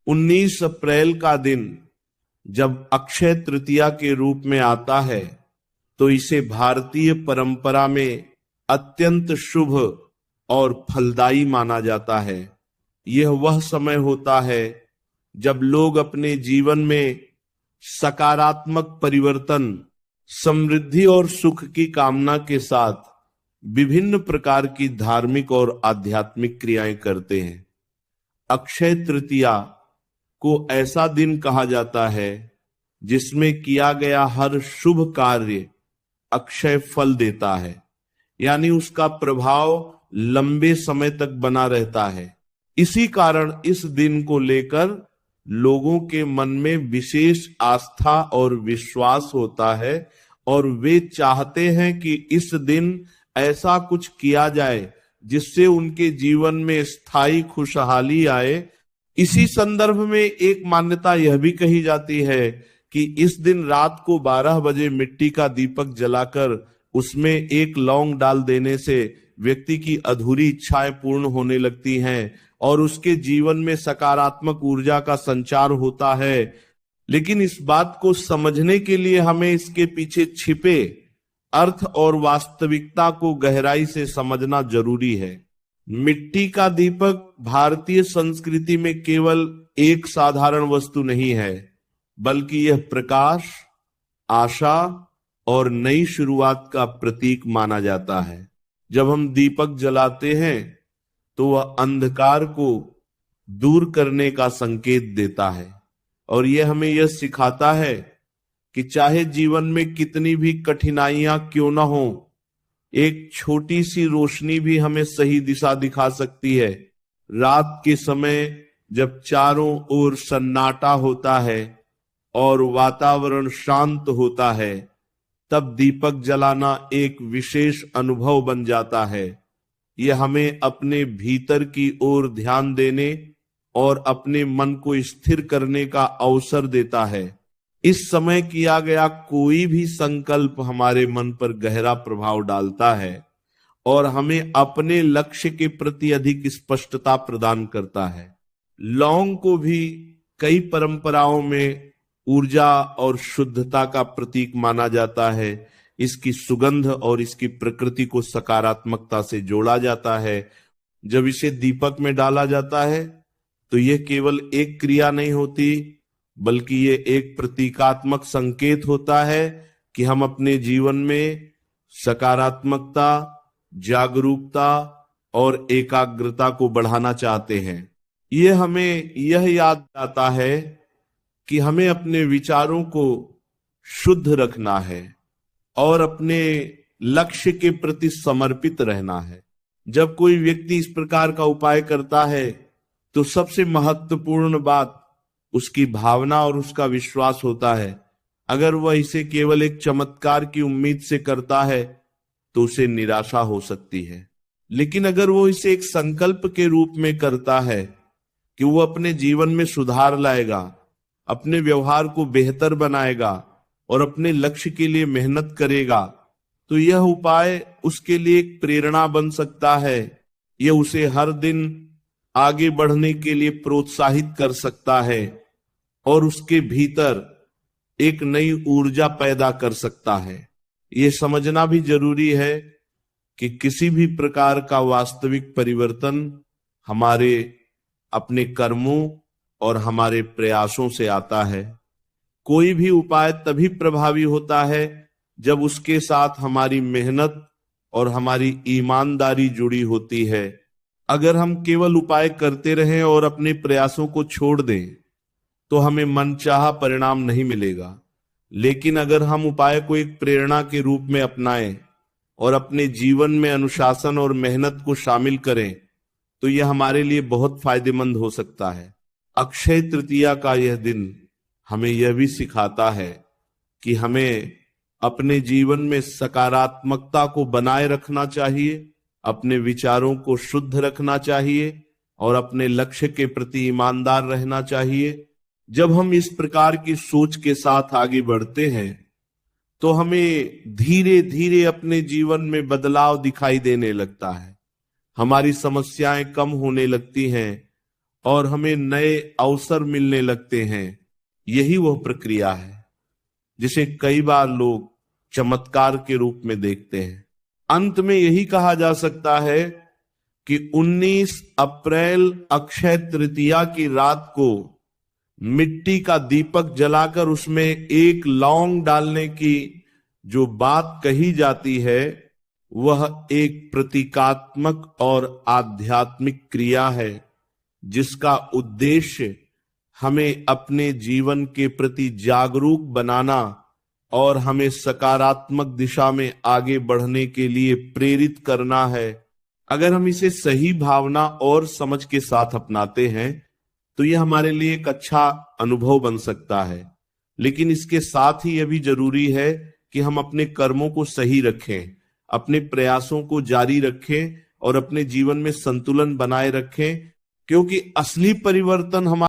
19 अप्रैल का दिन जब अक्षय तृतीया के रूप में आता है तो इसे भारतीय परंपरा में अत्यंत शुभ और फलदायी माना जाता है। यह वह समय होता है जब लोग अपने जीवन में सकारात्मक परिवर्तन, समृद्धि और सुख की कामना के साथ विभिन्न प्रकार की धार्मिक और आध्यात्मिक क्रियाएं करते हैं। अक्षय तृतीया को ऐसा दिन कहा जाता है जिसमें किया गया हर शुभ कार्य अक्षय फल देता है, यानी उसका प्रभाव लंबे समय तक बना रहता है। इसी कारण इस दिन को लेकर लोगों के मन में विशेष आस्था और विश्वास होता है और वे चाहते हैं कि इस दिन ऐसा कुछ किया जाए जिससे उनके जीवन में स्थायी खुशहाली आए। इसी संदर्भ में एक मान्यता यह भी कही जाती है कि इस दिन रात को 12 बजे मिट्टी का दीपक जलाकर उसमें एक लौंग डाल देने से व्यक्ति की अधूरी इच्छाएं पूर्ण होने लगती हैं और उसके जीवन में सकारात्मक ऊर्जा का संचार होता है। लेकिन इस बात को समझने के लिए हमें इसके पीछे छिपे अर्थ और वास्तविकता को गहराई से समझना जरूरी है। मिट्टी का दीपक भारतीय संस्कृति में केवल एक साधारण वस्तु नहीं है, बल्कि यह प्रकाश, आशा और नई शुरुआत का प्रतीक माना जाता है। जब हम दीपक जलाते हैं तो वह अंधकार को दूर करने का संकेत देता है और यह हमें यह सिखाता है कि चाहे जीवन में कितनी भी कठिनाइयां क्यों ना हो, एक छोटी सी रोशनी भी हमें सही दिशा दिखा सकती है। रात के समय जब चारों ओर सन्नाटा होता है और वातावरण शांत होता है, तब दीपक जलाना एक विशेष अनुभव बन जाता है। यह हमें अपने भीतर की ओर ध्यान देने और अपने मन को स्थिर करने का अवसर देता है। इस समय किया गया कोई भी संकल्प हमारे मन पर गहरा प्रभाव डालता है और हमें अपने लक्ष्य के प्रति अधिक स्पष्टता प्रदान करता है। लौंग को भी कई परंपराओं में ऊर्जा और शुद्धता का प्रतीक माना जाता है। इसकी सुगंध और इसकी प्रकृति को सकारात्मकता से जोड़ा जाता है। जब इसे दीपक में डाला जाता है तो यह केवल एक क्रिया नहीं होती, बल्कि ये एक प्रतीकात्मक संकेत होता है कि हम अपने जीवन में सकारात्मकता, जागरूकता और एकाग्रता को बढ़ाना चाहते हैं। ये हमें यह याद दिलाता है कि हमें अपने विचारों को शुद्ध रखना है और अपने लक्ष्य के प्रति समर्पित रहना है। जब कोई व्यक्ति इस प्रकार का उपाय करता है तो सबसे महत्वपूर्ण बात उसकी भावना और उसका विश्वास होता है। अगर वह इसे केवल एक चमत्कार की उम्मीद से करता है तो उसे निराशा हो सकती है। लेकिन अगर वो इसे एक संकल्प के रूप में करता है कि वो अपने जीवन में सुधार लाएगा, अपने व्यवहार को बेहतर बनाएगा और अपने लक्ष्य के लिए मेहनत करेगा, तो यह उपाय उसके लिए एक प्रेरणा बन सकता है। यह उसे हर दिन आगे बढ़ने के लिए प्रोत्साहित कर सकता है और उसके भीतर एक नई ऊर्जा पैदा कर सकता है। ये समझना भी जरूरी है कि किसी भी प्रकार का वास्तविक परिवर्तन हमारे अपने कर्मों और हमारे प्रयासों से आता है। कोई भी उपाय तभी प्रभावी होता है जब उसके साथ हमारी मेहनत और हमारी ईमानदारी जुड़ी होती है। अगर हम केवल उपाय करते रहें और अपने प्रयासों को छोड़ दें तो हमें मनचाहा परिणाम नहीं मिलेगा। लेकिन अगर हम उपाय को एक प्रेरणा के रूप में अपनाएं और अपने जीवन में अनुशासन और मेहनत को शामिल करें तो यह हमारे लिए बहुत फायदेमंद हो सकता है। अक्षय तृतीया का यह दिन हमें यह भी सिखाता है कि हमें अपने जीवन में सकारात्मकता को बनाए रखना चाहिए, अपने विचारों को शुद्ध रखना चाहिए और अपने लक्ष्य के प्रति ईमानदार रहना चाहिए। जब हम इस प्रकार की सोच के साथ आगे बढ़ते हैं तो हमें धीरे धीरे अपने जीवन में बदलाव दिखाई देने लगता है। हमारी समस्याएं कम होने लगती हैं और हमें नए अवसर मिलने लगते हैं। यही वह प्रक्रिया है जिसे कई बार लोग चमत्कार के रूप में देखते हैं। अंत में यही कहा जा सकता है कि 19 अप्रैल अक्षय तृतीया की रात को मिट्टी का दीपक जलाकर उसमें एक लौंग डालने की जो बात कही जाती है वह एक प्रतीकात्मक और आध्यात्मिक क्रिया है जिसका उद्देश्य हमें अपने जीवन के प्रति जागरूक बनाना और हमें सकारात्मक दिशा में आगे बढ़ने के लिए प्रेरित करना है। अगर हम इसे सही भावना और समझ के साथ अपनाते हैं तो यह हमारे लिए एक अच्छा अनुभव बन सकता है। लेकिन इसके साथ ही यह भी जरूरी है कि हम अपने कर्मों को सही रखें, अपने प्रयासों को जारी रखें और अपने जीवन में संतुलन बनाए रखें, क्योंकि असली परिवर्तन हमारे